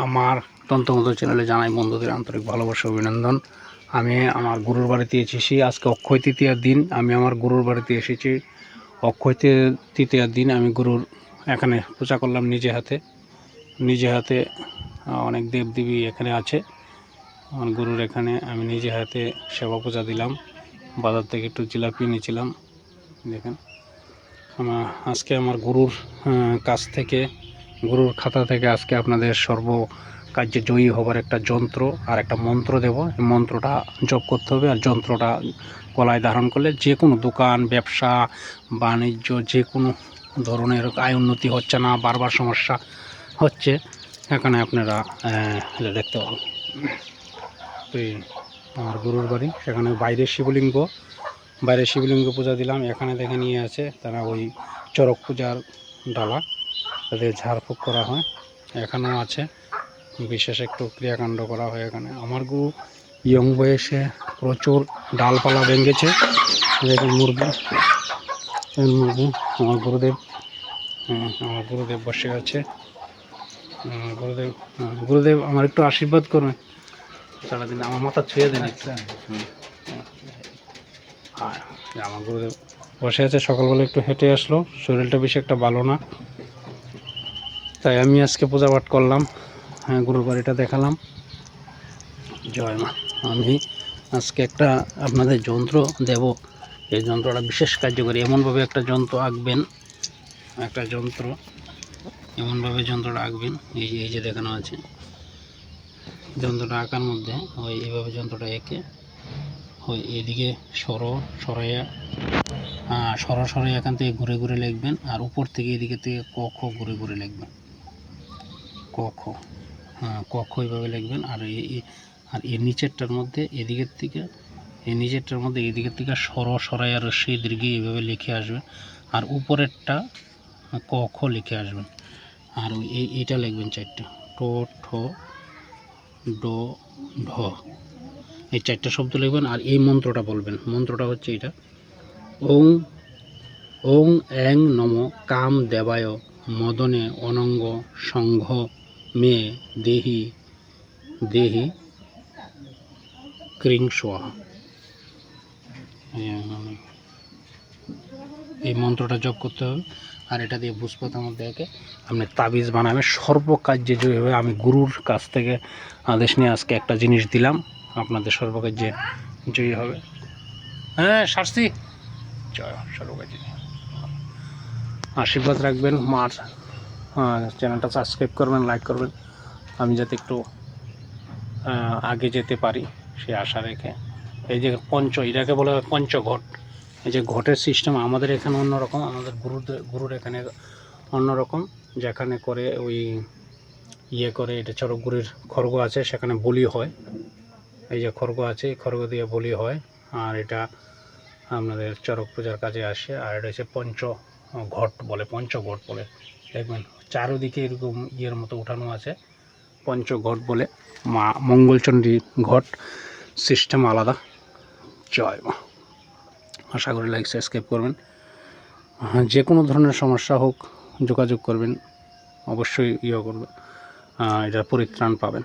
আমার তন্ত্রমন্ত্র চ্যানেলে জানাই বন্ধুদের আন্তরিক ভালোবাসা অভিনন্দন। আমি আমার গুরুর বাড়িতে এসেছি। আজকে অক্ষয় তৃতীয়ার দিন। আমি আমার গুরুর বাড়িতে এসেছি। অক্ষয় তৃতীয়ার দিন আমি গুরুর এখানে পূজা করলাম নিজে হাতে। অনেক দেবদেবী এখানে আছে। আমার গুরুর এখানে আমি নিজে হাতে সেবা পূজা দিলাম। বাজার থেকে একটু জিলাপি নিয়েছিলাম। দেখেন আজকে আমার গুরুর কাছ থেকে, গুরুর খাতা থেকে আজকে আপনাদের সর্বকার্যে জয়ী হবার একটা যন্ত্র আর একটা মন্ত্র দেব। এই মন্ত্রটা জপ করতে হবে, আর যন্ত্রটা গলায় ধারণ করলে যে কোনো দোকান, ব্যবসা, বাণিজ্য, যে কোনো ধরনের আয় উন্নতি হচ্ছে না, বারবার সমস্যা হচ্ছে, এখানে আপনারা এটা দেখতে পাবেন। তো আমার গুরুর বাড়ি, সেখানে বাইরে শিবলিঙ্গ পূজা দিলাম। এখানে দেখে নিয়ে আছে তারা ওই চড়ক পূজার ডালা, তাদের ঝাড়ফুঁক করা হয়। এখানেও আছে বিশেষ একটু ক্রিয়াকাণ্ড করা হয় এখানে। আমার গুরু ইয়ং বয়সে প্রচুর ডালপালা ভেঙেছে। দেখুন মুরগি, আমার গুরুদেব বসে আছে। গুরুদেব আমার একটু আশীর্বাদ করবেন সারাদিন, আমার মাথা ছুঁয়ে দেন। আমার গুরুদেব বসে আছে, সকালবেলা একটু হেঁটে আসলো, শরীরটা বেশি একটা ভালো না, তাই আমি আজকে পূজা পাঠ করলাম। গুরুর বাড়িটা দেখালাম। জয় মা। আমি আজকে একটা আপনাদের যন্ত্র দেব। এই যন্ত্রটা বিশেষ কার্যকরী। এমনভাবে একটা যন্ত্র আঁকবেন, এমনভাবে যন্ত্রটা আঁকবেন। এই যে দেখানো আছে, যন্ত্রটা আঁকার মধ্যে ওই এইভাবে যন্ত্রটা এঁকে ওই এদিকে সরাইয়া এখান থেকে ঘুরে ঘুরে লিখবেন, আর উপর থেকে এদিকে থেকে ক খ ঘুরে ঘুরে লিখবেন। ক খ এইভাবে লিখবেন। আর এর নিচেরটার মধ্যে এদিকের থেকে সরাইয়া রস্যই দীর্ঘে এইভাবে লিখে আসবেন, আর উপরেরটা ক খ লিখে আসবেন। আর এইটা লিখবেন 4টা, ট ঠ ড ঢ, এই 4টা শব্দ লিখবেন। আর এই মন্ত্রটা বলবেন। মন্ত্রটা হচ্ছে এটা: ওং এং নম কাম দেবায় মদনে অনঙ্গ সংঘ মে দেহি ক্রিং স্বাহা। এই মন্ত্রটা জপ করতে হবে। আর এটা দিয়ে ভূষপাতের মধ্যে এঁকে আপনি তাবিজ বানাবেন। সর্বকার্যে জয়ী হবে। আমি গুরুর কাছ থেকে আদেশ নিয়ে আজকে একটা জিনিস দিলাম, আপনাদের সর্বকার্যে জয়ী হবে। শাস্তি জয় সর্বকার্যে। আশীর্বাদ রাখবেন। মার চ্যানেলটা সাবস্ক্রাইব করবেন, লাইক করবেন, আমি যাতে একটু আগে যেতে পারি সে আশা রেখে। এই যে এটাকে বলা হয় পঞ্চঘট। এই যে ঘটের সিস্টেম আমাদের এখানে অন্যরকম, আমাদের গুরুর এখানে অন্যরকম। যেখানে করে ওই করে, এটা চড়কগুড়ির খড়গ আছে, সেখানে বলি হয়। এই যে খড়গ আছে, এই খড়গ দিয়ে বলি হয়। আর এটা আপনাদের চড়ক পূজার কাজে আসে। আর এটা হচ্ছে পঞ্চঘট বলে। দেখবেন চারোদিকে এরকম মতো উঠানো আছে, পঞ্চঘট বলে। মা মঙ্গলচণ্ডী ঘট সিস্টেম আলাদা। জয় মা। আশা করি লাইক সাবস্ক্রাইব করবেন। যে কোনো ধরনের সমস্যা হোক যোগাযোগ করবেন, অবশ্যই করবেন, এটার পরিত্রাণ পাবেন।